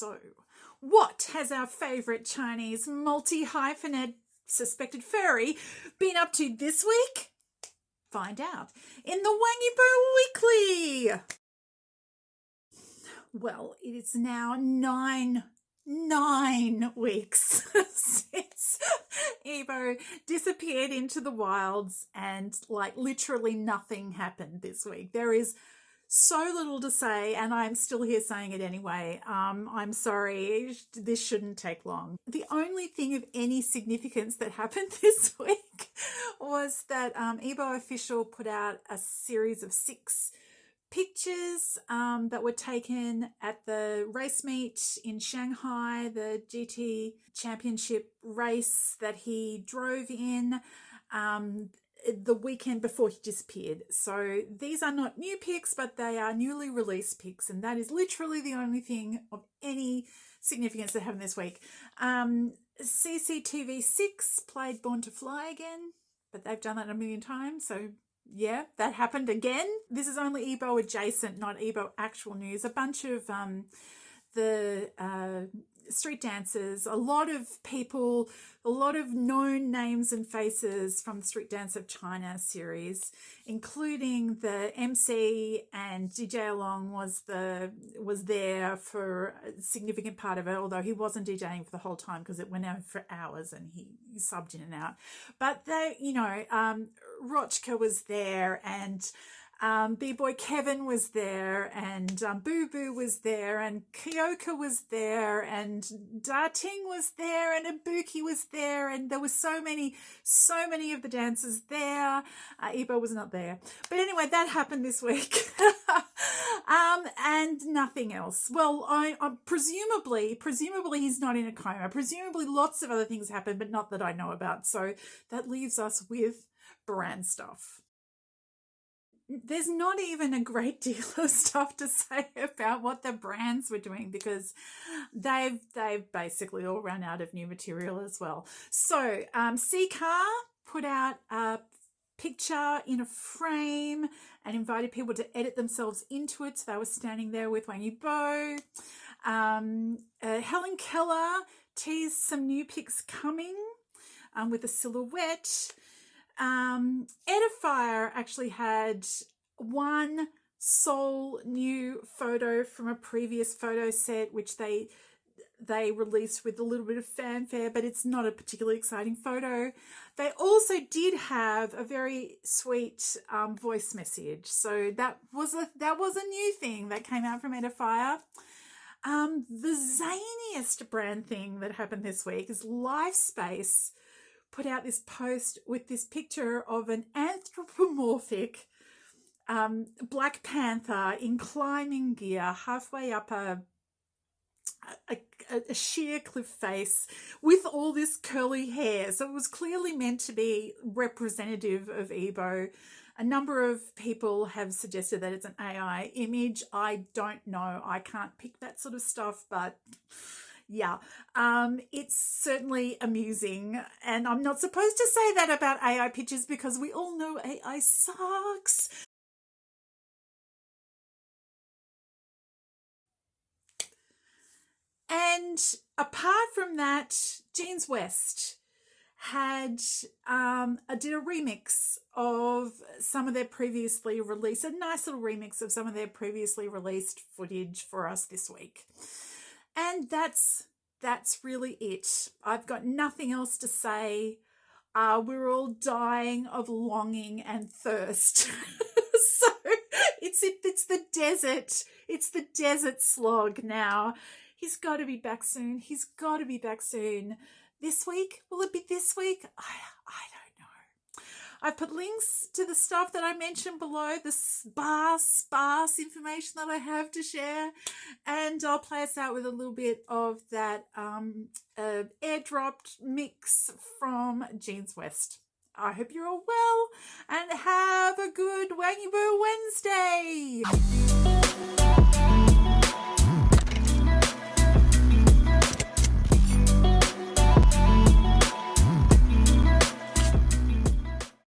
So, what has our favourite Chinese multi-hyphenate suspected furry been up to this week? Find out in the Yibo Weekly. Well, it is now nine weeks since Yibo disappeared into the wilds, and like literally nothing happened this week. There is so little to say, and I'm still here saying it anyway. I'm sorry, this shouldn't take long. The only thing of any significance that happened this week was that unofficial put out a series of 6 pictures that were taken at the race meet in Shanghai, the GT championship race that he drove in the weekend before he disappeared. So these are not new pics, but they are newly released pics, and that is literally the only thing of any significance that happened this week. CCTV 6 played Born to Fly again, but they've done that a million times, so yeah, that happened again. This is only Yibo adjacent, not Yibo actual news. A bunch of the street dancers, a lot of people, a lot of known names and faces from the Street Dance of China series, including the MC, and DJ Along was there for a significant part of it, although he wasn't DJing for the whole time because it went on for hours and he subbed in and out. But they, Rochka was there, and B-Boy Kevin was there, and Boo Boo was there, and Kyoka was there, and Darting was there, and Ibuki was there, and there were so many of the dancers there. Yibo was not there. But anyway, that happened this week. And nothing else. Well, I presumably he's not in a coma. Presumably lots of other things happened, but not that I know about. So that leaves us with brand stuff. There's not even a great deal of stuff to say about what the brands were doing because they've basically all run out of new material as well. So C-Car put out a picture in a frame and invited people to edit themselves into it. So they were standing there with Wang Yibo. Helen Keller teased some new pics coming with a silhouette. Edifier actually had one sole new photo from a previous photo set, which they released with a little bit of fanfare, but it's not a particularly exciting photo. They also did have a very sweet voice message, so that was a new thing that came out from Edifier. The zaniest brand thing that happened this week is Lifespace put out this post with this picture of an anthropomorphic Black Panther in climbing gear halfway up a sheer cliff face with all this curly hair. So it was clearly meant to be representative of Yibo. A number of people have suggested that it's an AI image. I don't know. I can't pick that sort of stuff, but yeah, it's certainly amusing, and I'm not supposed to say that about AI pictures because we all know AI sucks. And apart from that, Jeans West had did a remix of some of their previously released, a nice little remix of some of their previously released footage for us this week. And that's really it. I've got nothing else to say. We're all dying of longing and thirst. So it's the desert. It's the desert slog now. He's got to be back soon. This week? Will it be this week? I don't know. I've put links to the stuff that I mentioned below, the sparse information that I have to share, and I'll play us out with a little bit of that airdropped mix from Jeans West. I hope you're all well and have a good Wang Yibo